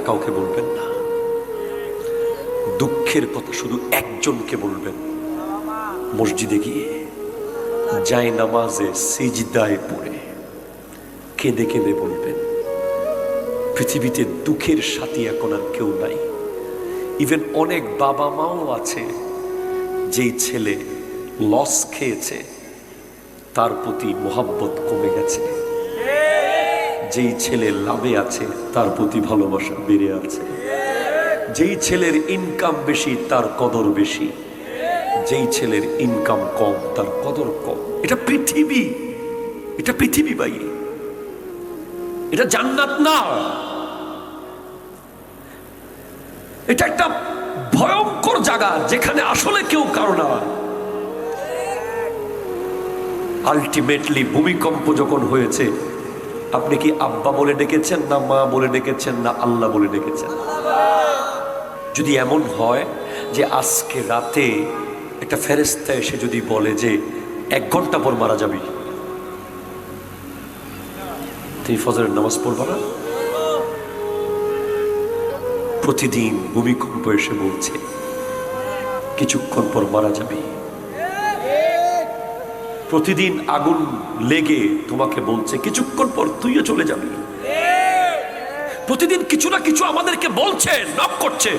কাউকে বলবেন না। দুঃখের কথা শুধু একজনকে বলবেন, মসজিদে গিয়ে যায় নামাজে সিজদায় পড়ে কেঁদে কেঁদে বলবেন, পৃথিবীতে দুঃখের সাথী এখন আর কেউ নাই। ইভেন অনেক বাবা মাও আছে যেই ছেলে লস খেয়েছে তার প্রতি মোহাব্বত কমে গেছে, যেই ছেলে লাভে আছে তার প্রতি ভালোবাসা বেড়ে আছে, যেই ছেলের ইনকাম বেশি তার কদর বেশি, যেই ছেলের ইনকাম কম তার কদর কম। এটা পৃথিবী, এটা পৃথিবী ভাই, এটা জান্নাত না। এটা একটা ভয়ঙ্কর জায়গা যেখানে আসলে কেউ কারো না। আলটিমেটলি ভূমিকম্প যখন হয়েছে, আপনি কি আব্বা বলে ডেকেছেন, না মা বলে ডেকেছেন, না আল্লাহ বলে ডেকেছেন? যদি এমন হয় যে আজকে রাতে একটা ফেরেশতা এসে যদি বলে যে 1 ঘন্টা পর মারা যাবি, তুমি ফজরের নামাজ পড়বা না? প্রতিদিন ভূমিকম্প এসে বলছে কিছুক্ষণ পর মারা যাবি। প্রতিদিন আগুন লেগে তোমাকে বলছে কিছুক্ষণ পর তুইও চলে যাবি। প্রতিদিন কিছু না কিছু আমাদেরকে বলছে, নক করছে।